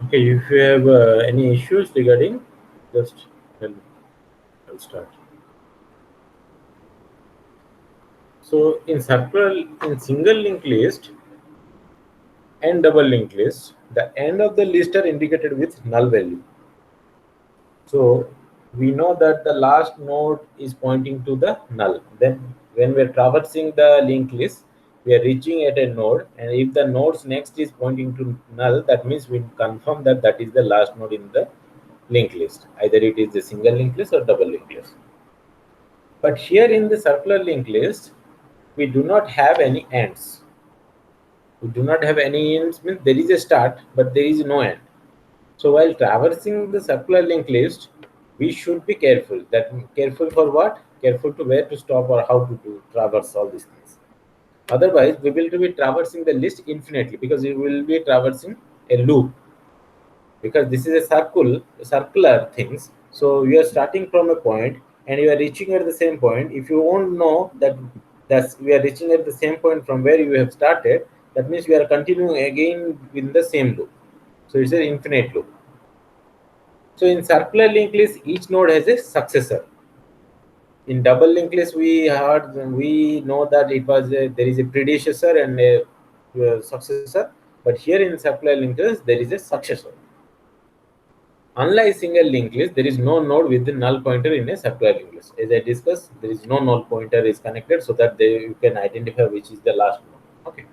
Okay, if you have any issues regarding, just tell me. I'll start. So in single linked list and double linked list, the end of the list are indicated with null value. So we know that the last node is pointing to the null. Then when we're traversing the linked list, we are reaching at a node, and if the node's next is pointing to null, that means we confirm that that is the last node in the linked list. Either it is the single linked list or double linked list. But here in the circular linked list, we do not have any ends. We do not have any ends means there is a start, but there is no end. So while traversing the circular linked list, we should be careful. That careful for what? Careful to where to stop or how to do, traverse all these things. Otherwise, we will be traversing the list infinitely because we will be traversing a loop. Because this is a circular things. So you are starting from a point and you are reaching at the same point. If you won't know that we are reaching at the same point from where you have started, that means we are continuing again in the same loop. So it's an infinite loop. So in circular linked list, each node has a successor. In double linked list, we know that there is a predecessor and a successor. But here in circular linked list, there is a successor. Unlike single linked list, there is no node with the null pointer in a circular linked list. As I discussed, there is no null pointer is connected so that you can identify which is the last node. Okay.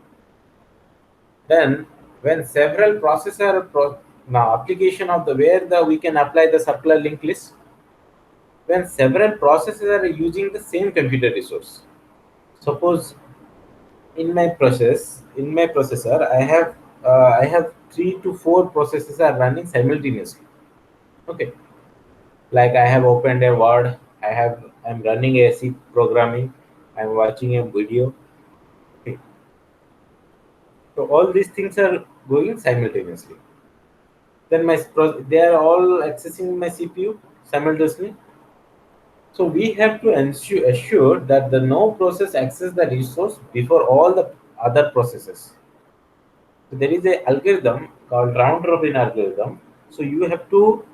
Then when several now application of the where the we can apply the circular linked list when several processes are using the same computer resource. Suppose in my processor, I have 3 to 4 processes are running simultaneously. Okay, like I have opened a Word, I'm running a C programming, I'm watching a video. Okay. So all these things are going simultaneously. Then they are all accessing my CPU simultaneously. So we have to assure that the no process access the resource before all the other processes. So there is a algorithm called round robin algorithm. So you have to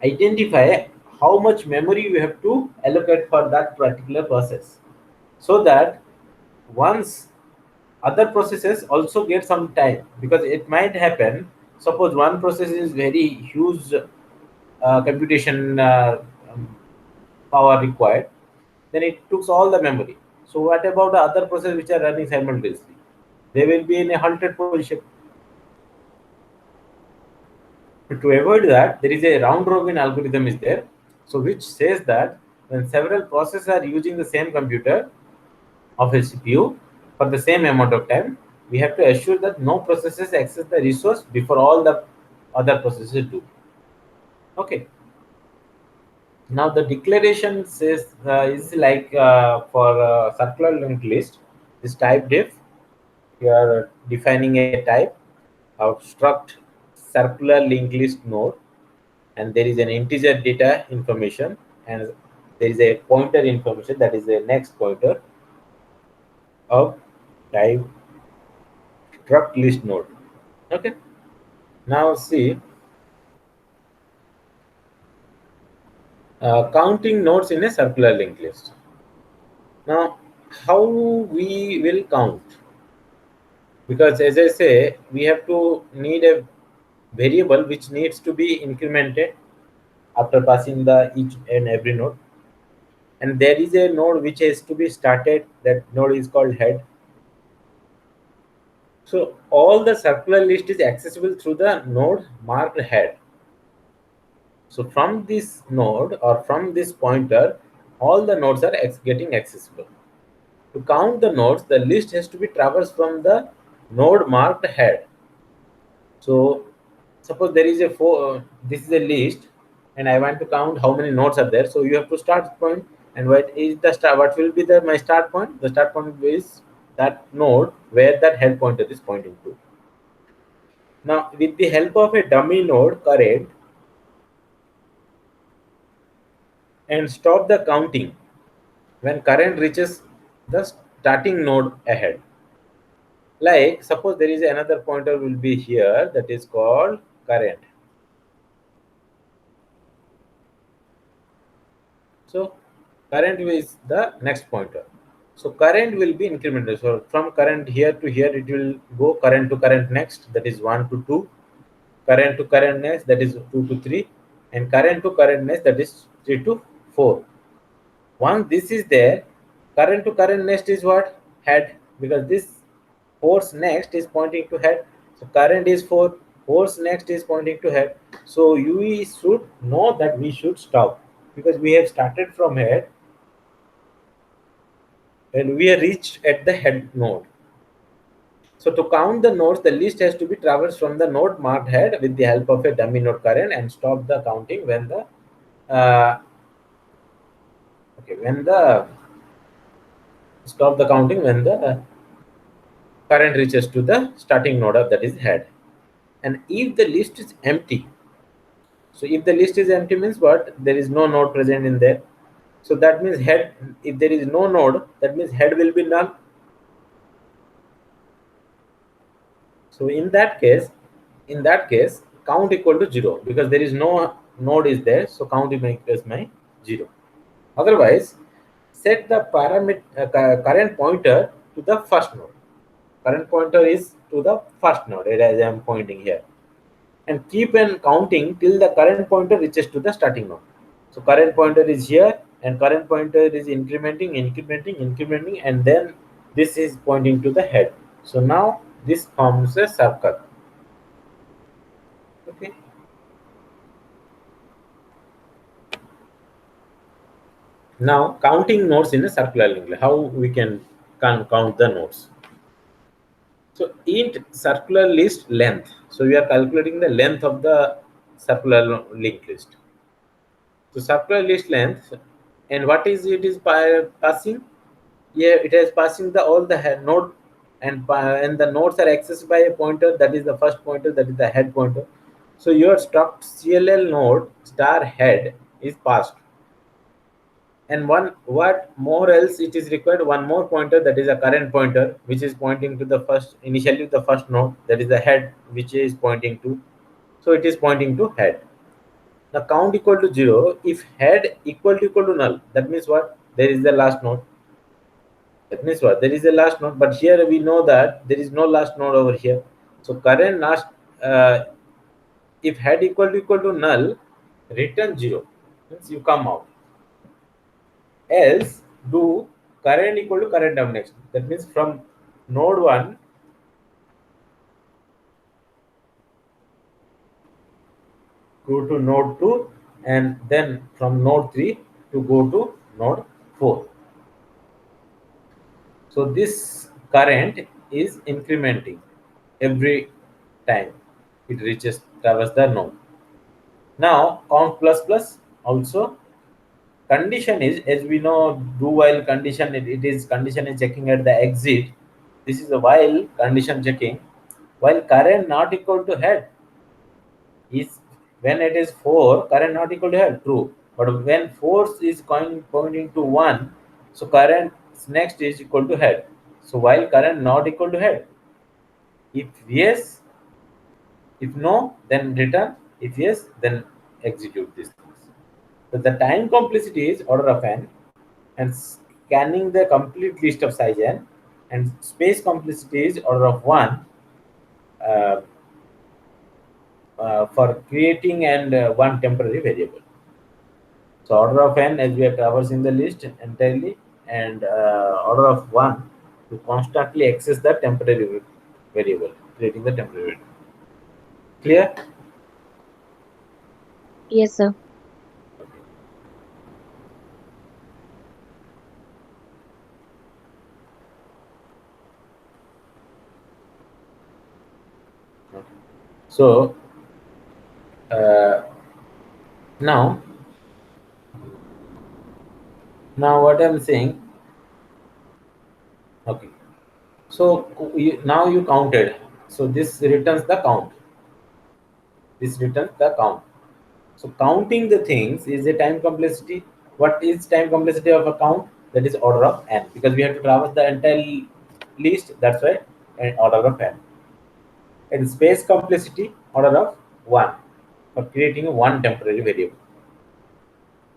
identify how much memory you have to allocate for that particular process, so that once other processes also get some time, because it might happen. Suppose one process is very huge computation power required, then it took all the memory. So what about the other processes which are running simultaneously? They will be in a halted position. To avoid that, there is a round robin algorithm is there, so which says that when several processes are using the same computer of a CPU for the same amount of time, we have to assure that no processes access the resource before all the other processes do. Okay. Now the declaration says is like for circular linked list is type def. You are defining a type of struct circular linked list node, and there is an integer data information, and there is a pointer information, that is the next pointer of type struct list node. Okay. Now see, counting nodes in a circular linked list. Now, how we will count? Because as I say, we have to need a variable which needs to be incremented after passing the each and every node, and there is a node which has to be started. That node is called head. So all the circular list is accessible through the node marked head. So from this node or from this pointer, all the nodes are getting accessible. To count the nodes, the list has to be traversed from the node marked head. So suppose there is this is a list, and I want to count how many nodes are there. So you have to start point, and what will be the my start point? The start point is that node where that head pointer is pointing to. Now with the help of a dummy node current, and stop the counting when current reaches the starting node ahead. Like suppose there is another pointer will be here, that is called current. So current is the next pointer. So current will be incremental. So from current here to here, it will go current to current next, that is 1 to 2, current to current next, that is 2 to 3, and current to current next, that is 3 to 4. Once this is there, current to current next is what? Head, because this force next is pointing to head. So current is 4, force next is pointing to head. So we should know that we should stop, because we have started from head and we are reached at the head node. So to count the nodes, the list has to be traversed from the node marked head with the help of a dummy node current, and stop the counting when the uh, okay when the stop the counting when the current reaches to the starting node of that is head. And if the list is empty, so if the list is empty means what? There is no node present in there. So that means head. If there is no node, that means head will be null. So in that case, count equal to 0, because there is no node is there. So count is my 0. Otherwise, set the current pointer to the first node. Current pointer is to the first node, as I am pointing here, and keep on counting till the current pointer reaches to the starting node. So current pointer is here, and current pointer is incrementing, and then this is pointing to the head. So now this forms a circle. Okay. Now counting nodes in a circular link. How we can count the nodes? So int circular list length. So we are calculating the length of the circular linked list. So circular list length, and what is it is passing? Yeah, it is passing the all the head node, and the nodes are accessed by a pointer, that is the first pointer, that is the head pointer. So your struct CLL node star head is passed, and one what more else it is required, one more pointer, that is a current pointer, which is pointing to the first, initially the first node, that is the head, which is pointing to, so it is pointing to head. Now count equal to 0 if head equal to null, that means what? There is the last node. That means what? There is a last node, but here we know that there is no last node over here. So current last, uh, if head equal to null, return 0, means you come out. Else do current equal to current term next. That means from node 1 go to node 2, and then from node 3 to go to node 4. So this current is incrementing every time it reaches traverse the node. Now count plus plus also. Condition is, as we know, do while condition, it is condition is checking at the exit. This is a while condition checking. While current not equal to head is, when it is 4, current not equal to head, true. But when force is pointing to 1, so current next is equal to head. So while current not equal to head, if yes, if no, then return. If yes, then execute these things. So the time complexity is order of n, and scanning the complete list of size n, and space complexity is order of 1, uh, for creating and one temporary variable. So order of n, as we are traversing the list entirely, and order of 1 to constantly access the temporary variable, creating the temporary variable. Clear? Yes, sir. Okay. So uh, now what I'm saying, okay. So now you counted. So this returns the count. This returns the count. So counting the things is a time complexity. What is time complexity of a count? That is order of n, because we have to traverse the entire list. That's why, and order of n. And space complexity, order of 1 for creating one temporary variable.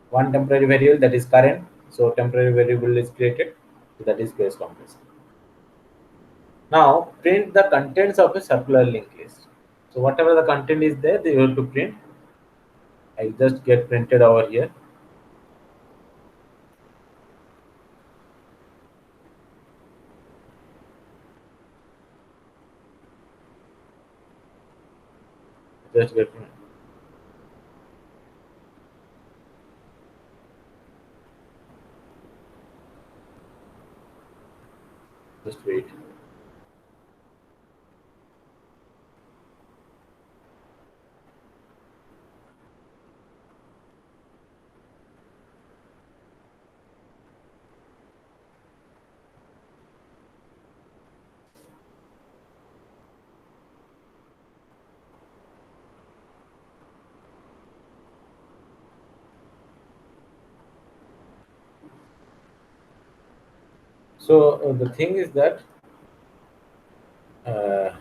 One temporary variable, that is current. So temporary variable is created. So that is case compressor. Now print the contents of a circular linked list. So whatever the content is there, they have to print. I just get printed over here. Just get printed. Just wait. So the thing is that uh,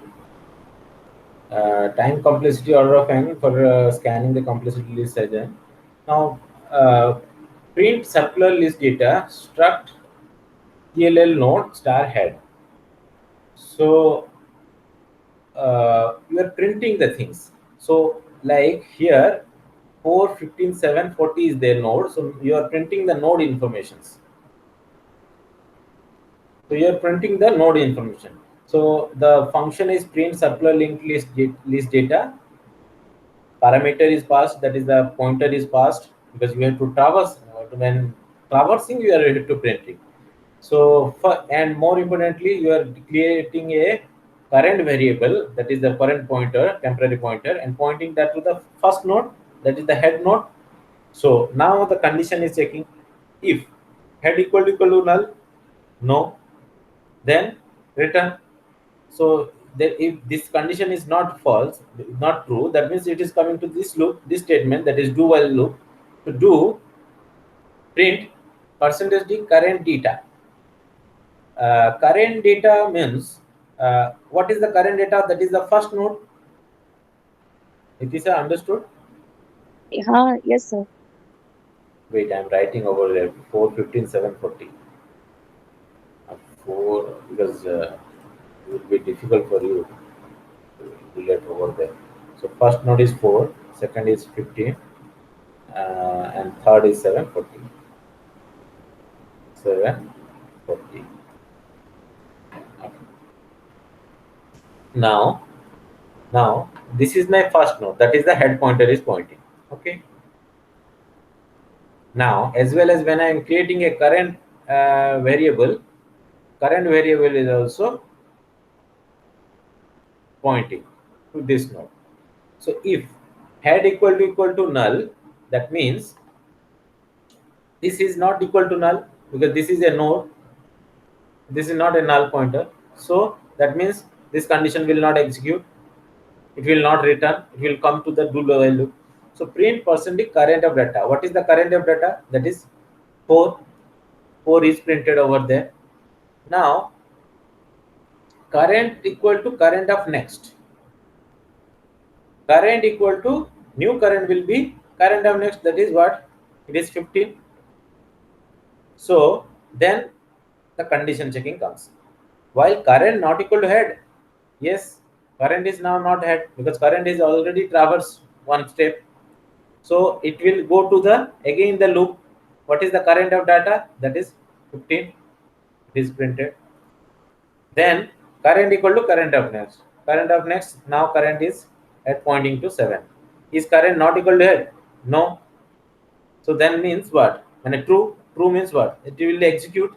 time complexity order of n for scanning the complexity list again. Now uh, print circular list data struct TLL node star head. So you are printing the things. So like here 4, 15, 7, 40 is their node. So you are printing the node informations. So you are printing the node information. So the function is print circular linked list data. Parameter is passed, that is the pointer is passed, because you have to traverse. When traversing, you are ready to printing. So and more importantly, you are creating a current variable, that is the current pointer, temporary pointer, and pointing that to the first node, that is the head node. So now the condition is checking. If head equal to null, no, then return. So that if this condition is not false, not true, that means it is coming to this loop, this statement, that is do while loop, to do print percentage d current data. Current data means what is the current data? That is the first node. It is understood. Yes, sir. Wait, I'm writing over there 4, 15, 7, 40. 4, because it will be difficult for you to relate over there. So first node is 4, second is 15, and third is 740. 740. Now, now this is my first node. That is the head pointer is pointing. Okay. Now, as well as when I am creating a current variable is also pointing to this node. So if head equal to null, that means this is not equal to null, because this is a node. This is not a null pointer. So that means this condition will not execute. It will not return. It will come to the do while loop. So print percentage current of data. What is the current of data? That is 4. 4 is printed over there. Now current equal to current of next. Current equal to new current will be current of next. That is what? It is 15. So then the condition checking comes. While current not equal to head, yes, current is now not head, because current is already traversed one step. So it will go to the again the loop. What is the current of data? That is 15. It is printed. Then current equal to current of next. Current of next, now current is at pointing to 7. Is current not equal to head? No. So then means what? When a true means what? It will execute.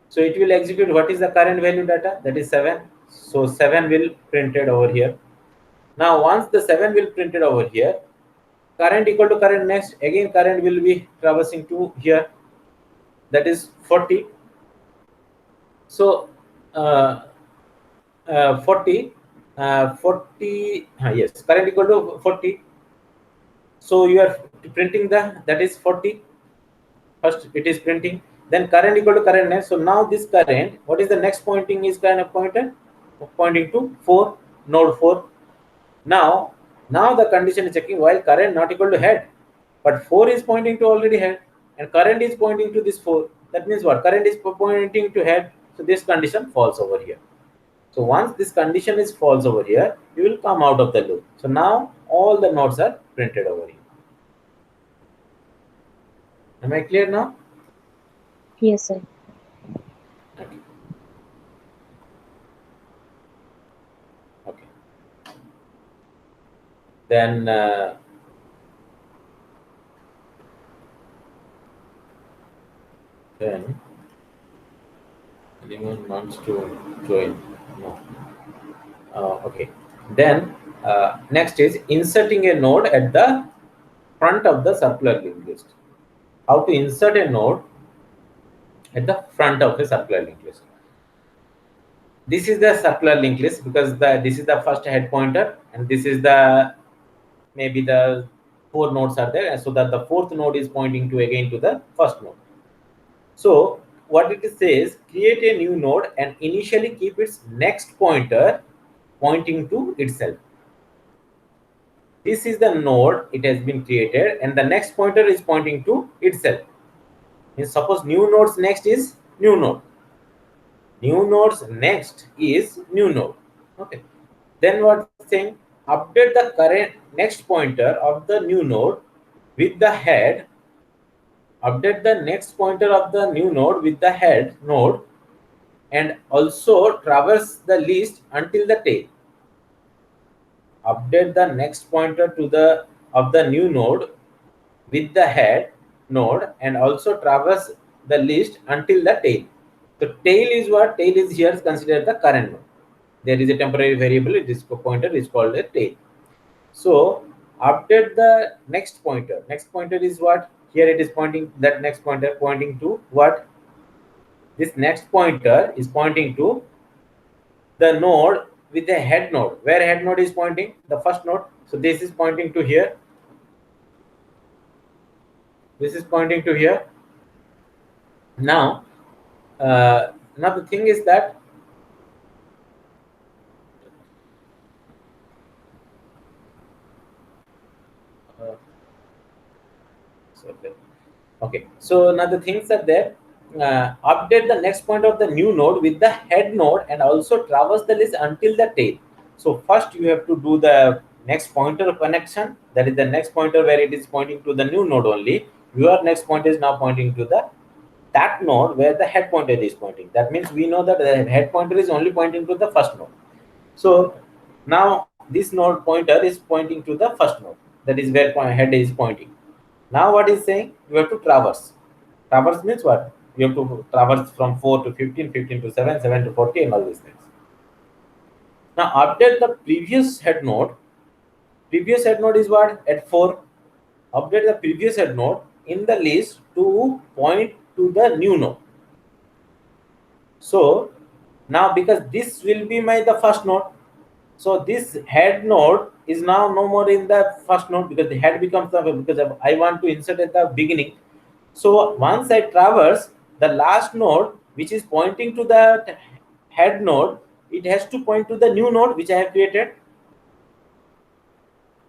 So it will execute what is the current value data? That is 7. So 7 will printed over here. Now once the 7 will printed over here, current equal to current next, again current will be traversing to here, that is 40. So uh, 40 40 yes, current equal to 40. So you are printing that is 40. First it is printing, then current equal to current next. So now this current, what is the next pointing is kind of pointer pointing to 4, node 4. Now Now the condition is checking while current not equal to head, but 4 is pointing to already head and current is pointing to this 4. That means what? Current is pointing to head. So this condition falls over here. So once this condition is false over here, you will come out of the loop. So now all the nodes are printed over here. Am I clear now? Yes, sir. Okay. Okay. Then then anyone wants to join? No. Okay. Then next is inserting a node at the front of the circular linked list. How to insert a node at the front of a circular linked list? This is the circular linked list because this is the first head pointer and this is the maybe the 4 nodes are there, and so that the 4th node is pointing to again to the first node. So what it says, create a new node and initially keep its next pointer pointing to itself. This is the node, it has been created and the next pointer is pointing to itself. Means suppose new nodes next is new node, new nodes next is new node. Okay, then what's saying, update the current next pointer of the new node with the head, update the next pointer of the new node with the head node and also traverse the list until the tail. Update the next pointer to the of the new node with the head node and also traverse the list until the tail. So tail is what? Tail is here considered the current node. There is a temporary variable, this pointer is called a tail. So update the next pointer. Next pointer is what? Here it is pointing, that next pointer pointing to what? This next pointer is pointing to the node with the head node. Where head node is pointing? The first node. So this is pointing to here. This is pointing to here. Now, now the thing is that uh, okay. So now the things are there. Update the next point of the new node with the head node and also traverse the list until the tail. So first you have to do the next pointer connection. That is the next pointer where it is pointing to the new node only. Your next pointer is now pointing to the that node where the head pointer is pointing. That means we know that the head pointer is only pointing to the first node. So now this node pointer is pointing to the first node. That is where head is pointing. Now what is saying? You have to traverse. Traverse means what? You have to traverse from 4 to 15, 15 to 7, 7 to 40 and all these things. Now update the previous head node. Previous head node is what? At 4. Update the previous head node in the list to point to the new node. So now because this will be the first node, so this head node is now no more in the first node because the head becomes the, because I want to insert at the beginning. So once I traverse the last node which is pointing to the head node, it has to point to the new node which I have created.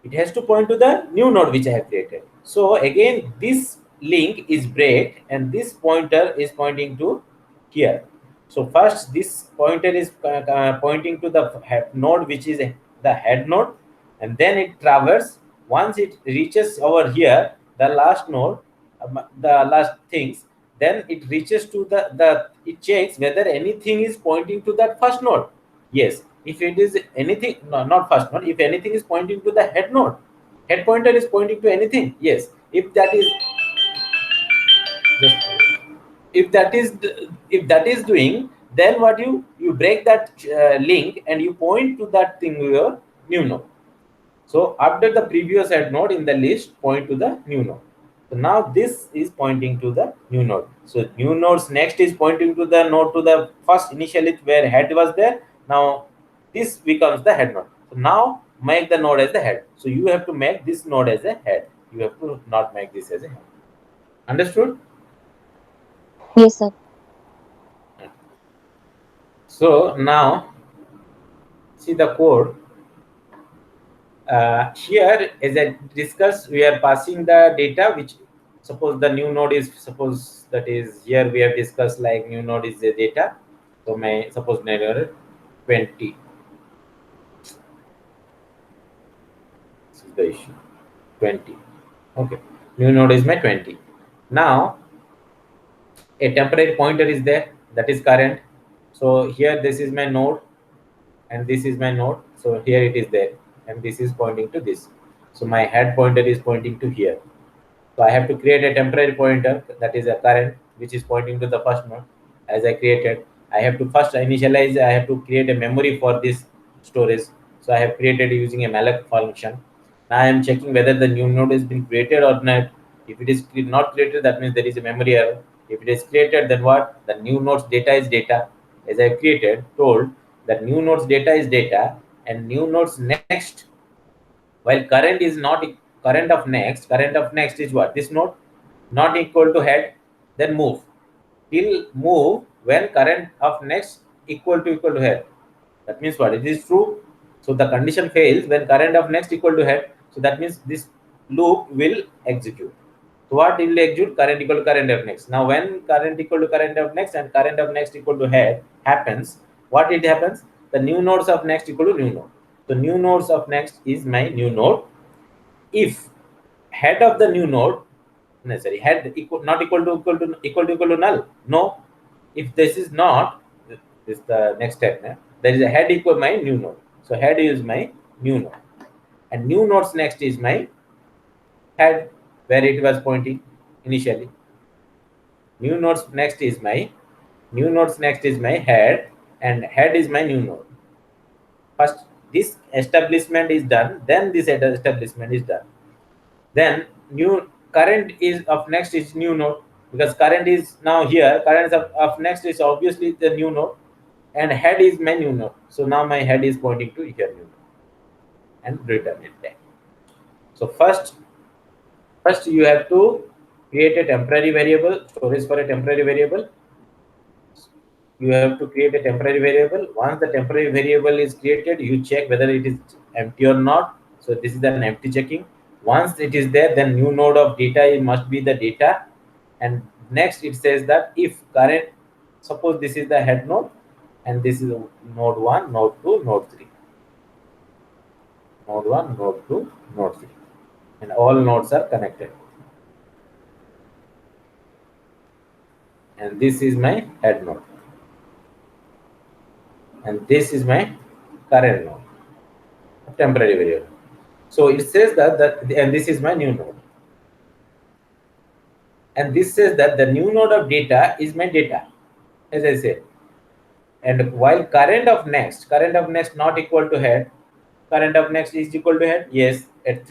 It has to point to the new node which I have created. So again this link is break and this pointer is pointing to here. So first this pointer is pointing to the node which is the head node, and then it traverses. Once it reaches over here, the last node, the last things, then it reaches to the it checks whether anything is pointing to that first node. Yes, if it is anything, no, not first node, if anything is pointing to the head node, head pointer is pointing to anything. Yes, if that is just, if that is if that is doing, then what you break that link and you point to that thing your new node. So update the previous head node in the list, point to the new node. So now this is pointing to the new node. So new nodes next is pointing to the node to the first initially where head was there. Now this becomes the head node. So now make the node as the head. So you have to make this node as a head. You have to not make this as a head. Understood? Yes, sir. So now see the code. Here, as I discussed, we are passing the data which, suppose the new node is, suppose that is, here we have discussed like new node is the data. So my suppose node 20. This is the issue. 20. Okay. New node is my 20. Now a temporary pointer is there, that is current. So here this is my node and this is my node. So here it is there, and this is pointing to this. So my head pointer is pointing to here. So I have to create a temporary pointer, that is a current, which is pointing to the first node. As I created, I have to first initialize, I have to create a memory for this storage. So I have created using a malloc function. Now I am checking whether the new node has been created or not. If it is not created, that means there is a memory error. If it is created, then what? The new node's data is data. As I created, told that new node's data is data, and new node's next, while current is not current of next is what? This node not equal to head, then move till move when current of next equal to head. That means what? It is true. So the condition fails when current of next equal to head. So that means this loop will execute. So what will execute? Current equal to current of next. Now when current equal to current of next and current of next equal to head happens, what it happens? The new nodes of next equal to new node. So new nodes of next is my new node. If head of the new node, necessary head equal, not equal to null, no. If this is not, this is the next step. There is a head equal my new node. So head is my new node, and new nodes next is my head, where it was pointing initially. New nodes next is my head, and head is my new node. First this establishment is done, then this establishment is done. Then new current is of next is new node, because current is now here. Current of next is obviously the new node, and head is my new node. So now my head is pointing to here new node, and return it back. So first you have to create a temporary variable, storage for a temporary variable. You have to create a temporary variable. Once the temporary variable is created, you check whether it is empty or not. So this is an empty checking. Once it is there, then new node of data must be the data. And next it says that if current, suppose this is the head node, and this is node 1, node 2, node 3. Node 1, node 2, node 3. And all nodes are connected. And this is my head node. And this is my current node, temporary variable. So it says that and this is my new node. And this says that the new node of data is my data, as I said. And while current of next not equal to head, current of next is equal to head. Yes, at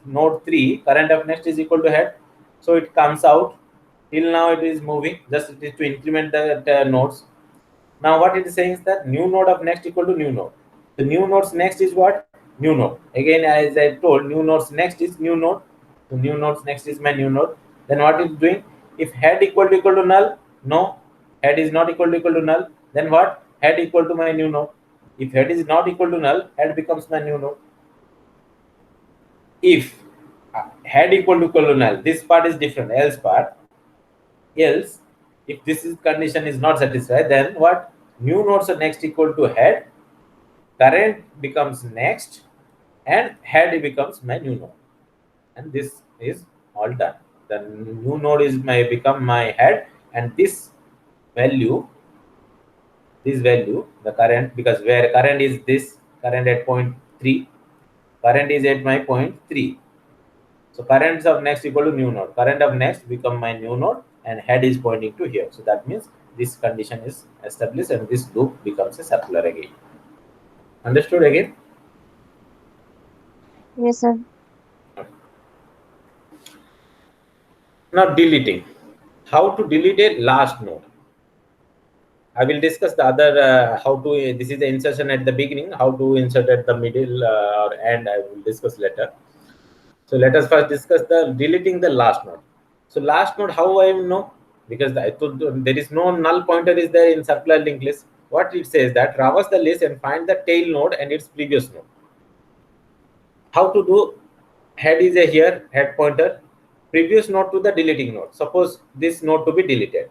node 3, current of next is equal to head. So it comes out. Till now it is moving, just it is to increment the nodes. Now what it is saying is that new node of next equal to new node. The new nodes next is what? New node. Again, as I told, new nodes next is new node. So new nodes next is my new node. Then what is doing? If head equal to null, no. Head is not equal to null. Then what? Head equal to my new node. If head is not equal to null, head becomes my new node. If head equal to null, this part is different. Else part. Else, if this is condition is not satisfied, then what? New nodes are next equal to head, current becomes next, and head becomes my new node. And this is all done. The new node is my become my head, and this value, the current, because where current is this, current at point 3, current is at my point 3. So currents of next equal to new node. Current of next become my new node, and head is pointing to here. So that means this condition is established, and this loop becomes a circular again. Understood again? Yes, sir. Now deleting. How to delete a last node. I will discuss the other how to. This is the insertion at the beginning. How to insert at the middle or end. I will discuss later. So let us first discuss the deleting the last node. So last node, how I will know? Because I thought there is no null pointer is there in circular linked list. What it says that traverse the list and find the tail node and its previous node. How to do? Head is a here, head pointer, previous node to the deleting node. Suppose this node to be deleted,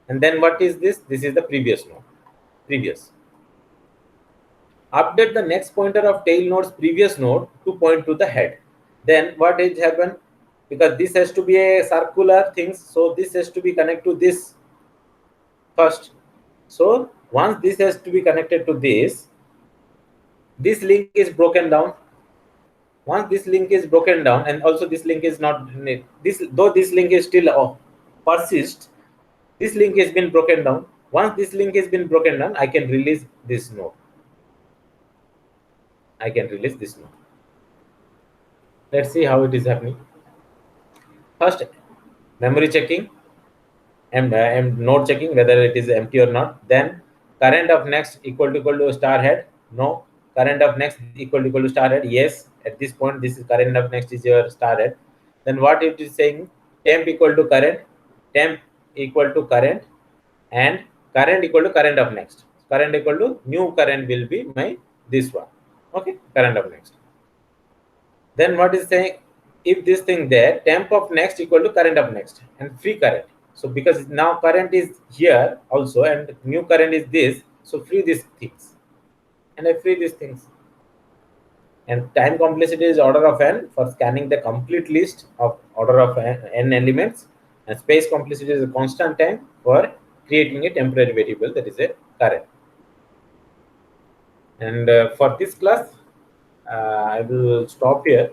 and then what is this? This is the previous node. Previous. Update the next pointer of tail node's previous node to point to the head. Then what is happen? Because this has to be a circular thing, so this has to be connected to this first. So once this has to be connected to this link is broken down. Once this link is broken down, and also this link is not this, though this link is still persists, this link has been broken down. Once this link has been broken down, I can release this node. I can release this node. Let's see how it is happening. First, memory checking and node checking whether it is empty or not. Then current of next equal to star head. No. Current of next equal to star head. Yes. At this point, this is current of next is your star head. Then what it is saying? Temp equal to current. Temp equal to current, and current equal to current of next. Current equal to new current will be my this one. Okay. Current of next. Then what is saying? If this thing there, temp of next equal to current of next and free current. So because now current is here also and new current is this, so free these things, and I free these things. And time complexity is order of n for scanning the complete list of order of n elements, and space complexity is a constant time for creating a temporary variable, that is a current. And for this class, I will stop here.